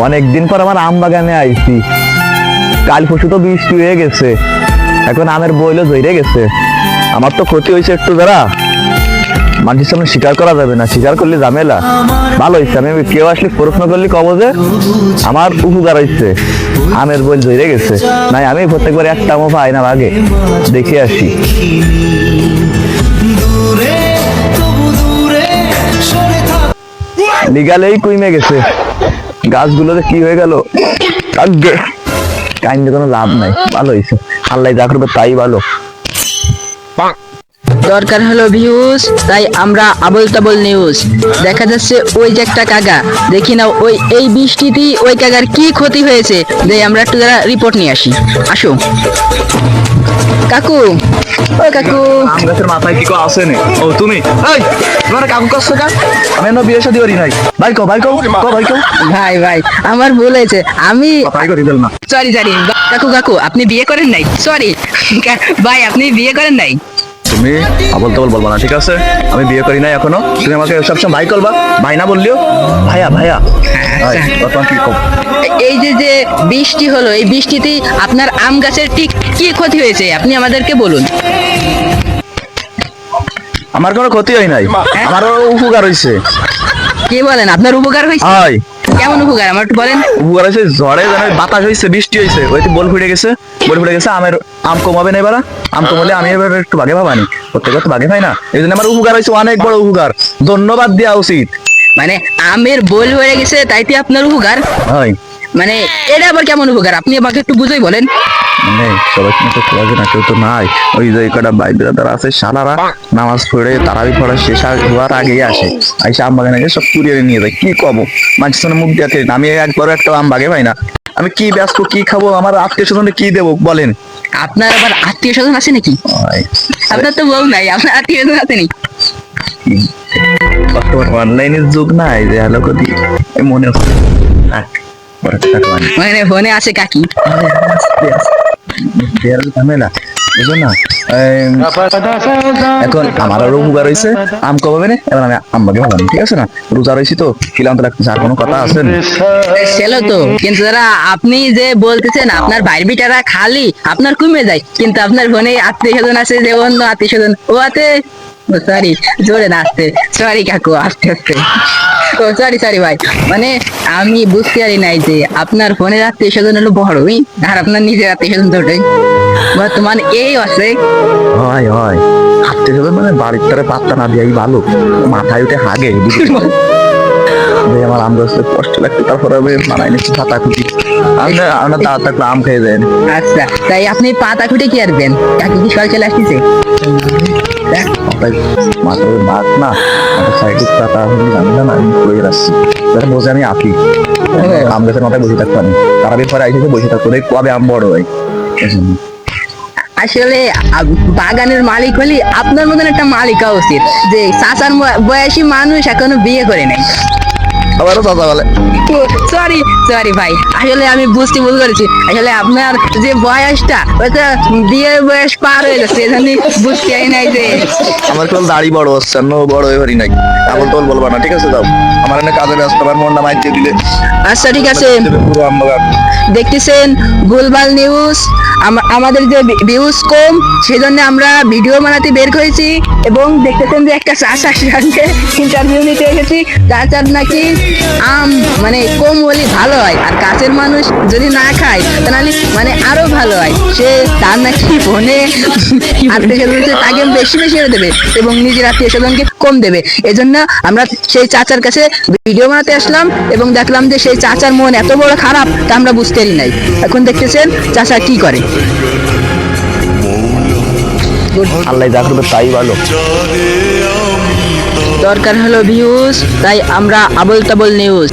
অনেকদিন পর আমার আম বাগানে আইছি। কাল পরশু তো বৃষ্টি হয়ে গেছে, এখন আমের বইলো ধরে গেছে। আমার তো ক্ষতি হয়েছে একটু, যারা মানুষের সামনে স্বীকার করা যাবে না, স্বীকার করলে ঝামেলা। ভালো হয়েছে, আমি কেউ আসলে প্রশ্ন করলে কব যে আমার উপকার হয়েছে, আমের বই ধরে গেছে। নাই আমি প্রত্যেকবার একটা আমও পাই না, আগে দেখে আসি। লিগালেই কমে গেছে, গাছগুলোতে কি হয়ে গেল, কাইন্ডে কোনো লাভ নাই। ভালো হয়েছে, আল্লাহ যা করবে তাই ভালো। দরকার হলো ভিউজ, তাই আমরা আবল তাবল নিউজ। দেখা যাচ্ছে ওই যে একটা কাকা, দেখি না ওই এই বৃষ্টিতেই ওই কাকার কি ক্ষতি হয়েছে, যে আমরা একটু যারা রিপোর্ট নিয়ে আসি। আসো কাকু, ওই কাকু। আম গাছের মাথায় কি আছে নে? ও তুমি, এই তোমার কাকু কাছে কাক, আমি এখনো বিয়ে শাদী করি নাই। ভাই কো ভাই কো ভাই কো। ভাই ভাই আমার ভুল হয়েছে, আমি কথাই করি দিল না। Sorry sorry. কাকু কাকু আপনি বিয়ে করেন নাই? সরি ভাই, আপনি বিয়ে করেন নাই? তুমি আবল তাবল বলবা না, ঠিক আছে? আমি বিয়ে করি নাই এখনো। তুমি আমাকে সবসময় ভাই করবা, ভাই না বললিও ভাইয়া ভাইয়া। তোমার কি কম? এই যে যে বৃষ্টি হলো, এই বৃষ্টিতে আপনার আম গাছের ঠিক কি ক্ষতি হয়েছে আপনি আমাদেরকে বলুন। আমার কোনো ক্ষতি হয় নাই, আমারও উপকার হয়েছে। কি বলেন, আপনার উপকার হয়েছে? হয়। কেমন উপকার আমার একটু বলেন। উপকার হয়েছে, ঝড়ে জানো বাতাস হয়েছে, বৃষ্টি হয়েছে, ওইতে বল ফুটে গেছে, বল ফুটে গেছে। আমের আম কমাবে না এবার, আম কমালে আমি এবার একটু ভাগে পাবানি, প্রত্যেকে তো ভাগে পাই না। এই জন্য আমার উপকার হয়েছে, অনেক বড় উপকার, ধন্যবাদ দেওয়া উচিত। মানে আমের বোল হয়ে গেছে তাইতে আপনার উপকার? হয়। মানে এটা আবার কেমন উপকার, আপনি আমাকে একটু বুঝাই বলেন। মানে সবাই তো খোঁজে না, কেউ তো নাই। ওই যে কটা ভাই ব্রাদার আছে, শালারা নামাজ পড়ে তারাবি পড়া শেষ হওয়ার আগেই আসে, আইসা আম বাগানে সব কুড়িয়ে নিয়ে যায়। কি কব, মানুষের সামনে মুখ দিয়ে না, আমি একবারও একটা আম বাগে পাই না। আমি কি ব্যস্ত, কি খাবো, আমার আত্মীয় স্বজনে কি দেবো বলেন? আপনার আবার আত্মীয় স্বজন আছে নাকি? আপনার তো বউ নাই, আপনার আত্মীয় স্বজন আছে নাকি? অনলাইনের যুগ নাই যে হ্যালো কদি মনে হচ্ছে। মানে ফোনে আছে কাকি, ঝামেলা বুঝো না। এখন আমার আরো উপকার হয়েছে, আম কমাবে না, এবার আমি আম্মাকে ভালো, ঠিক আছে না? রোজা রয়েছি তো, খিলাম তো লাগতেছে। আর কোনো কথা আছে? ছিল তো, কিন্তু যারা আপনি যে বলতেছেন আপনার ভাই বিটারা খালি আপনার কমে যায়, কিন্তু আপনার ফোনে আত্মীয় স্বজন আছে, যে অন্য আত্মীয় স্বজন ও আছে। সরি, জোরে না আসতে, সরি কাকু, আস্তে আস্তে। ও সরি সরি ভাই, মানে আমি বুঝতে পারি নাই যে আপনার ফোনের আত্মীয় স্বজন হলো বড়ই, আর আপনার নিজের আত্মীয় স্বজন ছোটই। বর্তমান এই আছে। হয় হয়, আত্মীয় স্বজন মানে বাড়ির তারে পাত্তা না দিয়াই ভালো, মাথায় উঠে হাগে। আমার আম গাছতে কষ্ট লাগছে, তারপরে আমি মানাই নিচ্ছি পাতা খুঁটি। আমরা তাড়া থাকলে আম খেয়ে যাই। আচ্ছা, তাই আপনি পাতা খুঁটে কি আসবেন? কাকি কি সকাল চলে আসতেছে? মাথায় বাদ না, সাইডে পাতা জানি না, আমি করে রাখছি যাতে বসে আমি আঁকি। আম গাছের মাথায় বসে থাকতাম, তারা পরে আইসে বসে থাকতো, কবে আম বড় হয়। আসলে বাগানের মালিক হলে আপনার মতন একটা মালিক হওয়া উচিত, যে চাচার বয়সী মানুষ এখনো বিয়ে করে নাই। আবারও চাচা বলে। সরি সরি ভাই, আসলে আমি বুঝতে ভুল করেছি। আসলে আপনার যে বয়সটা ওটা বিয়ের বয়স পার হয়ে গেছে, এজন্য বুঝতে পারি নাই যে আমার কোন দাড়ি বড় হচ্ছে, বড় হয়ে পারি নাই। আবল তোল বলবা না, ঠিক আছে? দাও আমার এনে কাজে ব্যস্ত, আমার মনটা মাইতে দিলে। আচ্ছা ঠিক আছে। দেখতেছেন ভুলভাল নিউজ, আমাদের যে ভিউজ কম, সেজন্য আমরা ভিডিও বানাতে বের করেছি। এবং দেখতেছেন যে একটা চাচার সঙ্গে ইন্টারভিউ নিতে এসেছি। চাচার নাকি আম মানে কম হলে ভালো হয়, আর কাছের মানুষ যদি না খায় তাহলে মানে আরো ভালো হয়। সে তার নাকি ফোনে আত্মীয় স্বজন তাকে বেশি বেশি করে দেবে এবং নিজের আত্মীয় স্বজনকে কম দেবে। এজন্য আমরা সেই চাচার কাছে ভিডিও বানাতে আসলাম এবং দেখলাম যে সেই চাচার মন এত বড় খারাপ তা আমরা বুঝতেই নাই। এখন দেখতেছেন চাচা কি করে। আল্লাহ যা করবে তাই ভালো। দরকার হলো ভিউজ, তাই আমরা আবল তাবল নিউজ।